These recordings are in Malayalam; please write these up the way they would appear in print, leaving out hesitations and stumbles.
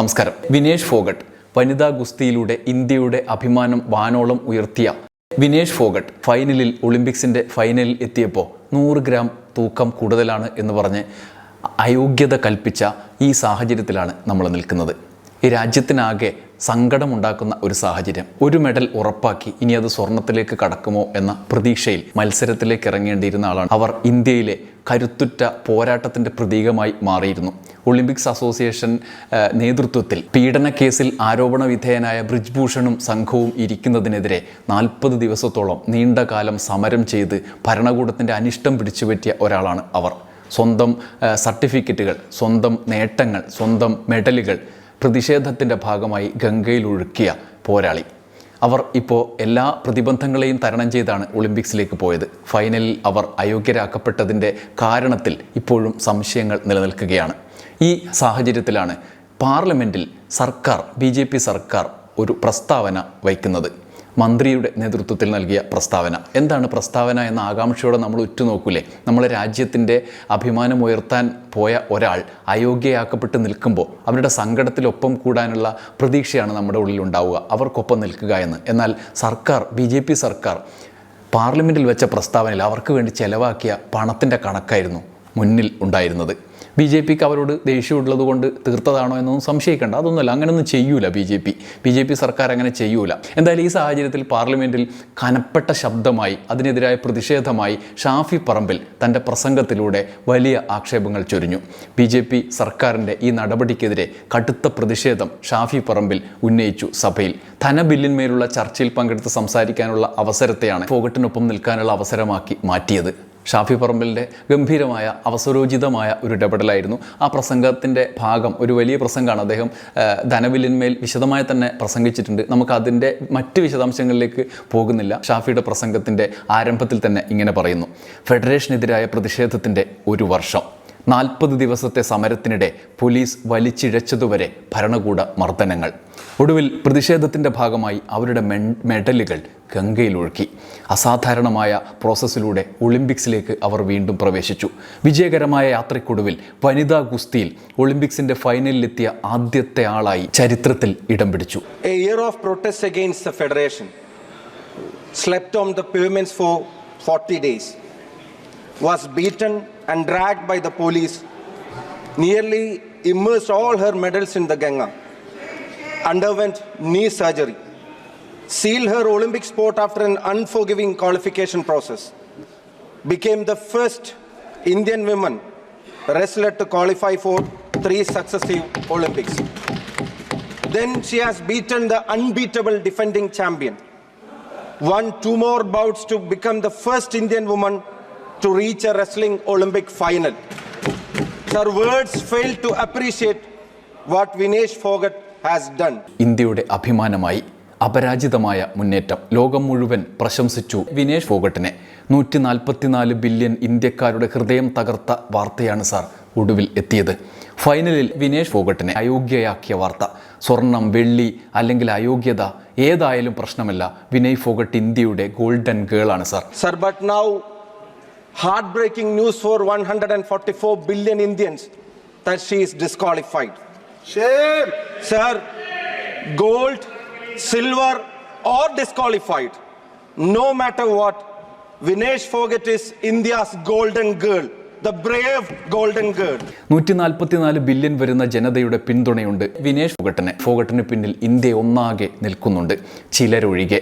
നമസ്കാരം. വിനേഷ് ഫോഗട്ട് വനിതാ ഗുസ്തിയിലൂടെ ഇന്ത്യയുടെ അഭിമാനം വാനോളം ഉയർത്തിയ വിനേഷ് ഫോഗട്ട് ഫൈനലിൽ ഒളിമ്പിക്സിൻ്റെ ഫൈനലിൽ എത്തിയപ്പോൾ 100 ഗ്രാം തൂക്കം കൂടുതലാണ് എന്ന് പറഞ്ഞ് അയോഗ്യത കൽപ്പിച്ച ഈ സാഹചര്യത്തിലാണ് നമ്മൾ നിൽക്കുന്നത്. ഈ രാജ്യത്തിനാകെ സങ്കടമുണ്ടാക്കുന്ന ഒരു സാഹചര്യം. ഒരു മെഡൽ ഉറപ്പാക്കി ഇനി അത് സ്വർണത്തിലേക്ക് കടക്കുമോ എന്ന പ്രതീക്ഷയിൽ മത്സരത്തിലേക്ക് ഇറങ്ങേണ്ടിയിരുന്ന ആളാണ് അവർ. ഇന്ത്യയിലെ കരുത്തുറ്റ പോരാട്ടത്തിൻ്റെ പ്രതീകമായി മാറിയിരുന്നു. ഒളിമ്പിക്സ് അസോസിയേഷൻ നേതൃത്വത്തിൽ പീഡന കേസിൽ ആരോപണ വിധേയനായ ബ്രിജ്ഭൂഷണും സംഘവും ഇരിക്കുന്നതിനെതിരെ 40 ദിവസത്തോളം നീണ്ടകാലം സമരം ചെയ്ത് ഭരണകൂടത്തിൻ്റെ അനിഷ്ടം പിടിച്ചുപറ്റിയ ഒരാളാണ് അവർ. സ്വന്തം സർട്ടിഫിക്കറ്റുകൾ, സ്വന്തം നേട്ടങ്ങൾ, സ്വന്തം മെഡലുകൾ പ്രതിഷേധത്തിൻ്റെ ഭാഗമായി ഗംഗയിൽ ഒഴുക്കിയ പോരാളി അവർ. ഇപ്പോൾ എല്ലാ പ്രതിബന്ധങ്ങളെയും തരണം ചെയ്താണ് ഒളിമ്പിക്സിലേക്ക് പോയത്. ഫൈനലിൽ അവർ അയോഗ്യരാക്കപ്പെട്ടതിൻ്റെ കാരണത്തിൽ ഇപ്പോഴും സംശയങ്ങൾ നിലനിൽക്കുകയാണ്. ഈ സാഹചര്യത്തിലാണ് പാർലമെൻറ്റിൽ സർക്കാർ, BJP സർക്കാർ ഒരു പ്രസ്താവന വയ്ക്കുന്നത്. മന്ത്രിയുടെ നേതൃത്വത്തിൽ നൽകിയ പ്രസ്താവന. എന്താണ് പ്രസ്താവന എന്ന ആകാംക്ഷയോടെ നമ്മൾ ഉറ്റുനോക്കൂലേ? നമ്മളെ രാജ്യത്തിൻ്റെ അഭിമാനമുയർത്താൻ പോയ ഒരാൾ അയോഗ്യയാക്കപ്പെട്ട് നിൽക്കുമ്പോൾ അവരുടെ സങ്കടത്തിലൊപ്പം കൂടാനുള്ള പ്രതീക്ഷയാണ് നമ്മുടെ ഉള്ളിൽ ഉണ്ടാവുക, അവർക്കൊപ്പം നിൽക്കുക എന്ന്. എന്നാൽ സർക്കാർ, BJP സർക്കാർ പാർലമെൻറ്റിൽ വെച്ച പ്രസ്താവനയിൽ അവർക്ക് വേണ്ടി ചെലവാക്കിയ പണത്തിൻ്റെ കണക്കായിരുന്നു മുന്നിൽ ഉണ്ടായിരുന്നത്. BJPക്ക് അവരോട് ദേഷ്യമുള്ളത് കൊണ്ട് തീർത്തതാണോ എന്നൊന്നും സംശയിക്കേണ്ട. അതൊന്നുമല്ല, അങ്ങനെയൊന്നും ചെയ്യൂല BJP സർക്കാർ അങ്ങനെ ചെയ്യൂല. എന്തായാലും ഈ സാഹചര്യത്തിൽ പാർലമെൻറ്റിൽ കനപ്പെട്ട ശബ്ദമായി, അതിനെതിരായ പ്രതിഷേധമായി ഷാഫി പറമ്പിൽ തൻ്റെ പ്രസംഗത്തിലൂടെ വലിയ ആക്ഷേപങ്ങൾ ചൊരിഞ്ഞു. BJP സർക്കാരിൻ്റെ ഈ നടപടിക്കെതിരെ കടുത്ത പ്രതിഷേധം ഷാഫി പറമ്പിൽ ഉന്നയിച്ചു സഭയിൽ. ധനബില്ലിന്മേലുള്ള ചർച്ചയിൽ പങ്കെടുത്ത് സംസാരിക്കാനുള്ള അവസരത്തെയാണ് ഫോഗട്ടിനൊപ്പം നിൽക്കാനുള്ള അവസരമാക്കി മാറ്റിയത്. ഷാഫി പറമ്പിലിൻ്റെ ഗംഭീരമായ അവസരോചിതമായ ഒരു ഇടപെടലായിരുന്നു. ആ പ്രസംഗത്തിൻ്റെ ഭാഗം ഒരു വലിയ പ്രസംഗമാണ്. അദ്ദേഹം ധനബില്ലിന്മേൽ വിശദമായി തന്നെ പ്രസംഗിച്ചിട്ടുണ്ട്. നമുക്കതിൻ്റെ മറ്റ് വിശദാംശങ്ങളിലേക്ക് പോകുന്നില്ല. ഷാഫിയുടെ പ്രസംഗത്തിൻ്റെ ആരംഭത്തിൽ തന്നെ ഇങ്ങനെ പറയുന്നു: ഫെഡറേഷനെതിരായ പ്രതിഷേധത്തിൻ്റെ 1 വർഷം, 40 ദിവസത്തെ സമരത്തിനിടെ പോലീസ് വലിച്ചിഴച്ചതുവരെ ഭരണകൂട മർദ്ദനങ്ങൾ. ഒടുവിൽ പ്രതിഷേധത്തിൻ്റെ ഭാഗമായി അവരുടെ മെഡലുകൾ ഗംഗയിൽ ഒഴുക്കി. അസാധാരണമായ പ്രോസസ്സിലൂടെ ഒളിമ്പിക്സിലേക്ക് അവർ വീണ്ടും പ്രവേശിച്ചു. വിജയകരമായ യാത്രയ്ക്കൊടുവിൽ വനിതാ ഗുസ്തിയിൽ ഒളിമ്പിക്സിൻ്റെ ഫൈനലിലെത്തിയ ആദ്യത്തെ ആളായി ചരിത്രത്തിൽ ഇടം പിടിച്ചു. A year of protests against the federation, slept on the pavements for 40 days, was beaten and dragged by the police, nearly immersed all her medals in the Ganga, underwent knee surgery, sealed her Olympic sport after an unforgiving qualification process, became the first Indian woman wrestler to qualify for 3 successive Olympics. Then she has beaten the unbeatable defending champion, won 2 more bouts to become the first Indian woman to reach a wrestling Olympic final. Her words fail to appreciate what Vinesh Fogat has done. ഇന്ത്യയുടെ അഭിമാനമായി അപരാജിതമായ മുന്നേറ്റം ലോകം മുഴുവൻ പ്രശംസിച്ചു വിനേഷ് ഫോഗട്ടിനെ. 144 ബില്യൺ ഇന്ത്യക്കാരുടെ ഹൃദയം തകർത്ത വാർത്തയാണ് സാർ ഒടുവിൽ എത്തിയത്. ഫൈനലിൽ വിനേഷ് ഫോഗട്ടിനെ അയോഗ്യയാക്കിയ വാർത്ത. സ്വർണം, വെള്ളി അല്ലെങ്കിൽ അയോഗ്യത ഏതായാലും പ്രശ്നമല്ല, വിനയ് ഫോഗട്ട് ഇന്ത്യയുടെ ഗോൾഡൻ ഗേൾ ആണ് sir. Sir, but now heartbreaking news for 144 billion Indians that she is disqualified. Shame! Sir, gold, silver or disqualified, no matter what, Vinesh Fogat is India's golden girl, the brave golden girl. 144 billion വരുന്ന ജനതയുടെ പിന്തുണയുണ്ട് വിനേഷ് ഫോഗട്ടിന് പിന്നിൽ ഇന്ത്യ ഒന്നാകെ നിൽക്കുന്നുണ്ട്, ചിലരൊഴികെ.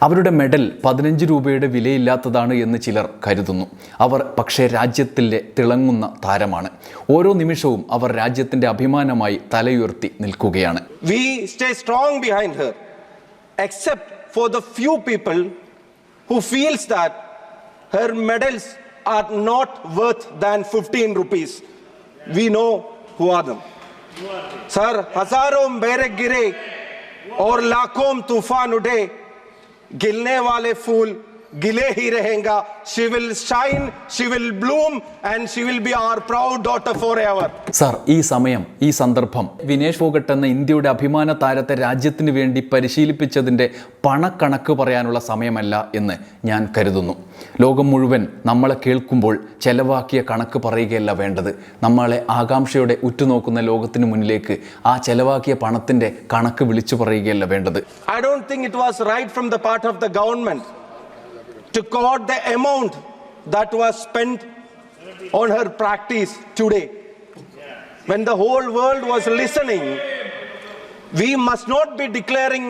അവരുടെ മെഡൽ 15 രൂപയുടെ വിലയില്ലാത്തതാണ് എന്ന് ചിലർ കരുതുന്നു. അവർ പക്ഷേ രാജ്യത്തിലെ തിളങ്ങുന്ന താരമാണ്. ഓരോ നിമിഷവും അവർ രാജ്യത്തിൻ്റെ അഭിമാനമായി തലയുയർത്തി നിൽക്കുകയാണ്. We stay strong behind her, except for the few people who feels that her medals are not worth than 15 rupees. We know who are them. Sir, hazaron barrack गिरे और लाखों तूफान उठे, गिरने वाले फूल gile hi rahenga. She will shine, she will bloom, and she will be our proud daughter forever. Sir, ഈ സമയം, ഈ സന്ദർഭം വിനേഷ് ഫോഗട്ട് എന്ന ഇന്ത്യയുടെ അഭിമാന താരത്തെ രാജ്യത്തിന് വേണ്ടി പരിശീലിപ്പിച്ചതിൻ്റെ പണക്കണക്ക് പറയാനുള്ള സമയമല്ല എന്ന് ഞാൻ കരുതുന്നു. ലോകം മുഴുവൻ നമ്മളെ കേൾക്കുമ്പോൾ ചെലവാക്കിയ കണക്ക് പറയുകയല്ല വേണ്ടത്. നമ്മളെ ആകാംക്ഷയോടെ ഉറ്റുനോക്കുന്ന ലോകത്തിന് മുന്നിലേക്ക് ആ ചെലവാക്കിയ പണത്തിൻ്റെ കണക്ക് വിളിച്ചു പറയുകയല്ല വേണ്ടത്. I don't think it was right from the part of the government to quote the amount that was spent on her practice today. When the whole world was listening, we must not be declaring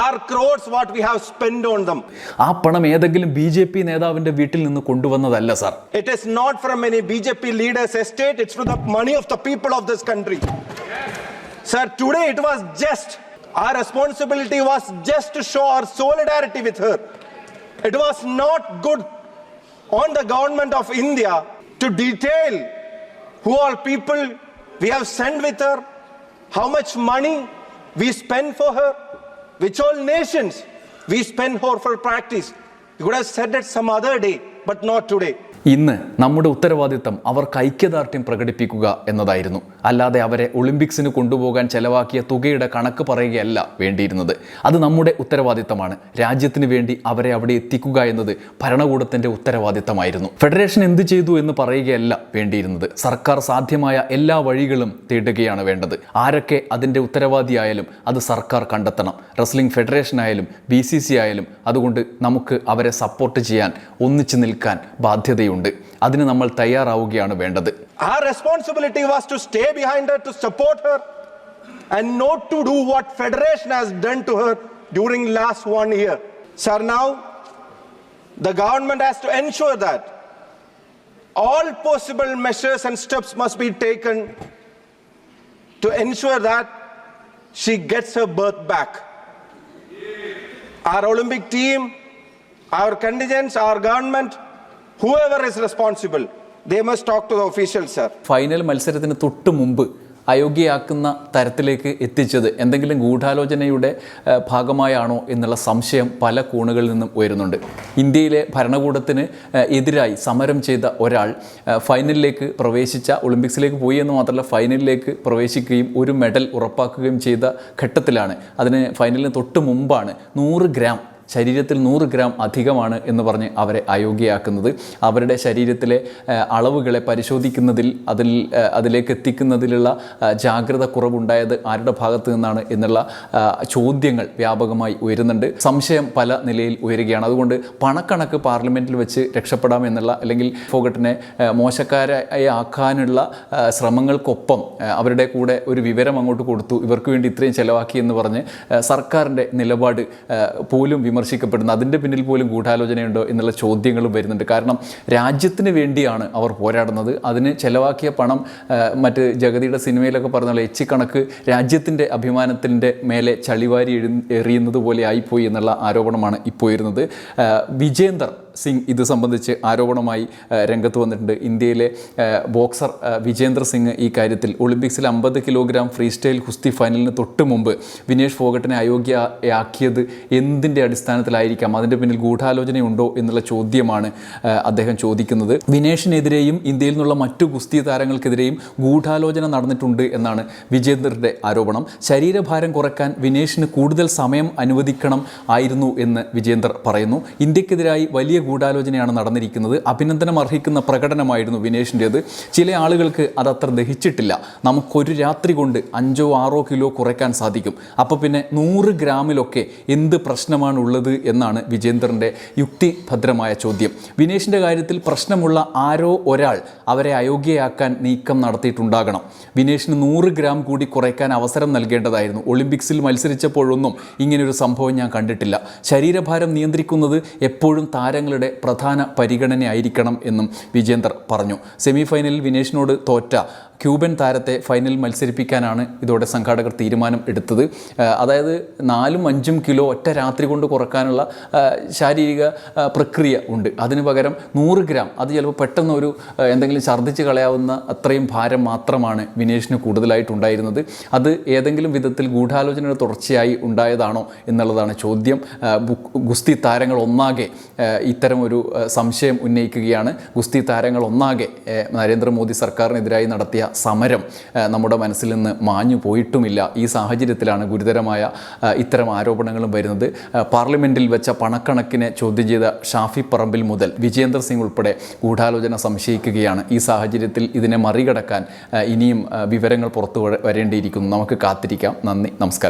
our crores what we have spent on them. ആ പണം ഏതെങ്കിലും BJP നേതാവിൻ്റെ വീട്ടിൽ നിന്ന് കൊണ്ടുവന്നതല്ല sir. It is not from any BJP leader's estate, it's from the money of the people of this country. Sir, today it was just, our responsibility was just to show our solidarity with her. It was not good on the government of India to detail who all people we have sent with her, how much money we spend for her, which all nations we spend for practice. You could have said it some other day, but not today. ഇന്ന് നമ്മുടെ ഉത്തരവാദിത്തം അവർക്ക് ഐക്യദാർഢ്യം പ്രകടിപ്പിക്കുക എന്നതായിരുന്നു. അല്ലാതെ അവരെ ഒളിമ്പിക്സിന് കൊണ്ടുപോകാൻ ചെലവാക്കിയ തുകയുടെ കണക്ക് പറയുകയല്ല വേണ്ടിയിരുന്നത്. അത് നമ്മുടെ ഉത്തരവാദിത്തമാണ്. രാജ്യത്തിന് വേണ്ടി അവരെ അവിടെ എത്തിക്കുക എന്നത് ഭരണകൂടത്തിൻ്റെ ഉത്തരവാദിത്തമായിരുന്നു. ഫെഡറേഷൻ എന്ത് ചെയ്തു എന്ന് പറയുകയല്ല വേണ്ടിയിരുന്നത്. സർക്കാർ സാധ്യമായ എല്ലാ വഴികളും തേടുകയാണ് വേണ്ടത്. ആരൊക്കെ അതിൻ്റെ ഉത്തരവാദിയായാലും അത് സർക്കാർ കണ്ടെത്തണം. റെസ്ലിംഗ് ഫെഡറേഷൻ ആയാലും BCC ആയാലും. അതുകൊണ്ട് നമുക്ക് അവരെ സപ്പോർട്ട് ചെയ്യാൻ, ഒന്നിച്ചു നിൽക്കാൻ ബാധ്യതയുണ്ട്. അതിന് നമ്മൾ തയ്യാറാവുകയാണ് വേണ്ടത്. Our responsibility was to stay behind her, to support her, and not to do what Federation has done to her during last 1 year. Sir, now the government has to ensure that all possible measures and steps must be taken to ensure that she gets her berth back. Our Olympic team, our contingents, our government, whoever is responsible, they must talk to the officials, sir. Final മത്സരത്തിന് തൊട്ട് മുമ്പ് അയോഗ്യയാക്കുന്ന തരത്തിലേക്ക് എത്തിച്ചത് എന്തെങ്കിലും ഗൂഢാലോചനയുടെ ഭാഗമായാണോ എന്നുള്ള സംശയം പല കോണുകളിൽ നിന്നും ഉയരുന്നുണ്ട്. ഇന്ത്യയിലെ ഭരണകൂടത്തിന് എതിരായി സമരം ചെയ്ത ഒരാൾ ഫൈനലിലേക്ക് പ്രവേശിച്ച, ഒളിമ്പിക്സിലേക്ക് പോയി എന്ന് മാത്രമല്ല ഫൈനലിലേക്ക് പ്രവേശിക്കുകയും ഒരു മെഡൽ ഉറപ്പാക്കുകയും ചെയ്ത ഘട്ടത്തിലാണ്, അതിന് ഫൈനലിന് തൊട്ട് മുമ്പാണ് 100 ഗ്രാം ശരീരത്തിൽ 100 ഗ്രാം അധികമാണ് എന്ന് പറഞ്ഞ് അവരെ അയോഗ്യയാക്കുന്നത്. അവരുടെ ശരീരത്തിലെ അളവുകളെ പരിശോധിക്കുന്നതിൽ അതിലേക്ക് എത്തിക്കുന്നതിലുള്ള ജാഗ്രത കുറവുണ്ടായത് ആരുടെ ഭാഗത്ത് നിന്നാണ് എന്നുള്ള ചോദ്യങ്ങൾ വ്യാപകമായി ഉയരുന്നുണ്ട്. സംശയം പല നിലയിൽ ഉയരുകയാണ്. അതുകൊണ്ട് പണക്കണക്ക് പാർലമെൻറ്റിൽ വെച്ച് രക്ഷപ്പെടാമെന്നുള്ള, അല്ലെങ്കിൽ ഫോഗട്ടിനെ മോശക്കാരായി ആക്കാനുള്ള ശ്രമങ്ങൾക്കൊപ്പം അവരുടെ കൂടെ ഒരു വിവരം അങ്ങോട്ട് കൊടുത്തു, ഇവർക്ക് വേണ്ടി ഇത്രയും ചിലവാക്കി എന്ന് പറഞ്ഞ് സർക്കാരിൻ്റെ നിലപാട് പോലും വിമർശിക്കപ്പെടുന്നു. അതിൻ്റെ പിന്നിൽ പോലും ഗൂഢാലോചനയുണ്ടോ എന്നുള്ള ചോദ്യങ്ങളും വരുന്നുണ്ട്. കാരണം രാജ്യത്തിന് വേണ്ടിയാണ് അവർ പോരാടുന്നത്. അതിന് ചെലവാക്കിയ പണം മറ്റ് ജഗതിയുടെ സിനിമയിലൊക്കെ പറഞ്ഞ എച്ചിക്കണക്ക് രാജ്യത്തിൻ്റെ അഭിമാനത്തിൻ്റെ മേലെ ചളിവാരി എറിയുന്നത് പോലെ ആയിപ്പോയി എന്നുള്ള ആരോപണമാണ് ഇപ്പോൾ വരുന്നത്. വിജേന്ദർ സിംഗ് ഇത് സംബന്ധിച്ച് ആരോപണമായി രംഗത്ത് വന്നിട്ടുണ്ട്. ഇന്ത്യയിലെ ബോക്സർ വിജേന്ദർ സിംഗ് ഈ കാര്യത്തിൽ ഒളിമ്പിക്സിൽ 50 കിലോഗ്രാം ഫ്രീ സ്റ്റൈൽ കുസ്തി ഫൈനലിന് തൊട്ട് മുമ്പ് വിനേഷ് ഫോഗട്ടിനെ അയോഗ്യയാക്കിയത് എന്തിൻ്റെ അടിസ്ഥാനത്തിലായിരിക്കാം, അതിൻ്റെ പിന്നിൽ ഗൂഢാലോചനയുണ്ടോ എന്നുള്ള ചോദ്യമാണ് അദ്ദേഹം ചോദിക്കുന്നത്. വിനേഷിനെതിരെയും ഇന്ത്യയിൽ നിന്നുള്ള മറ്റു ഗുസ്തി താരങ്ങൾക്കെതിരെയും ഗൂഢാലോചന നടന്നിട്ടുണ്ട് എന്നാണ് വിജേന്ദറിൻ്റെ ആരോപണം. ശരീരഭാരം കുറയ്ക്കാൻ വിനേഷിന് കൂടുതൽ സമയം അനുവദിക്കണം ആയിരുന്നു എന്ന് വിജേന്ദർ പറയുന്നു. ഇന്ത്യക്കെതിരായി വലിയ ഗൂഢാലോചനയാണ് നടന്നിരിക്കുന്നത്. അഭിനന്ദനം അർഹിക്കുന്ന പ്രകടനമായിരുന്നു വിനേഷിൻ്റേത്. ചില ആളുകൾക്ക് അതത്ര ദഹിച്ചിട്ടില്ല. നമുക്കൊരു രാത്രി കൊണ്ട് 5-6 കിലോ കുറയ്ക്കാൻ സാധിക്കും. അപ്പോൾ പിന്നെ 100 ഗ്രാമിലൊക്കെ എന്ത് പ്രശ്നമാണ് ഉള്ളത് എന്നാണ് വിജേന്ദറിൻ്റെ യുക്തിഭദ്രമായ ചോദ്യം. വിനേഷിൻ്റെ കാര്യത്തിൽ പ്രശ്നമുള്ള ആരോ ഒരാൾ അവരെ അയോഗ്യയാക്കാൻ നീക്കം നടത്തിയിട്ടുണ്ടാകണം. വിനേഷിന് 100 ഗ്രാം കൂടി കുറയ്ക്കാൻ അവസരം നൽകേണ്ടതായിരുന്നു. ഒളിമ്പിക്സിൽ മത്സരിച്ചപ്പോഴൊന്നും ഇങ്ങനൊരു സംഭവം ഞാൻ കണ്ടിട്ടില്ല. ശരീരഭാരം നിയന്ത്രിക്കുന്നത് എപ്പോഴും താരങ്ങളുടെ പ്രധാന പരിഗണനയായിരിക്കണം എന്നും വിജേന്ദർ പറഞ്ഞു. സെമി ഫൈനലിൽ വിനേഷിനോട് തോറ്റ ക്യൂബൻ താരത്തെ ഫൈനൽ മത്സരിപ്പിക്കാനാണ് ഇതോടെ സംഘാടകർ തീരുമാനം എടുത്തത്. അതായത് 4-5 കിലോ ഒറ്റ രാത്രി കൊണ്ട് കുറക്കാനുള്ള ശാരീരിക പ്രക്രിയ ഉണ്ട്. അതിന് പകരം 100 ഗ്രാം, അത് ചിലപ്പോൾ പെട്ടെന്ന് ഒരു എന്തെങ്കിലും ഛർദ്ദിച്ച് കളയാവുന്ന അത്രയും ഭാരം മാത്രമാണ് വിനേഷിന് കൂടുതലായിട്ടുണ്ടായിരുന്നത്. അത് ഏതെങ്കിലും വിധത്തിൽ ഗൂഢാലോചനയുടെ തുടർച്ചയായി ഉണ്ടായതാണോ എന്നുള്ളതാണ് ചോദ്യം. ഗുസ്തി താരങ്ങൾ ഒന്നാകെ ഇത്തരമൊരു സംശയം ഉന്നയിക്കുകയാണ്. ഗുസ്തി താരങ്ങൾ ഒന്നാകെ നരേന്ദ്രമോദി സർക്കാരിനെതിരായി നടത്തിയ സമരം നമ്മുടെ മനസ്സിൽ നിന്ന് മാഞ്ഞു പോയിട്ടുമില്ല. ഈ സാഹചര്യത്തിലാണ് ഗുരുതരമായ ഇത്തരം ആരോപണങ്ങളും വരുന്നത്. പാർലമെൻറ്റിൽ വെച്ച പണക്കണക്കിനെ ചോദ്യം ചെയ്ത ഷാഫി പറമ്പിൽ മുതൽ വിജേന്ദർ സിംഗ് ഉൾപ്പെടെ ഗൂഢാലോചന സംശയിക്കുകയാണ്. ഈ സാഹചര്യത്തിൽ ഇതിനെ മറികടക്കാൻ ഇനിയും വിവരങ്ങൾ പുറത്തു വരേണ്ടിയിരിക്കുന്നു. നമുക്ക് കാത്തിരിക്കാം. നന്ദി, നമസ്കാരം.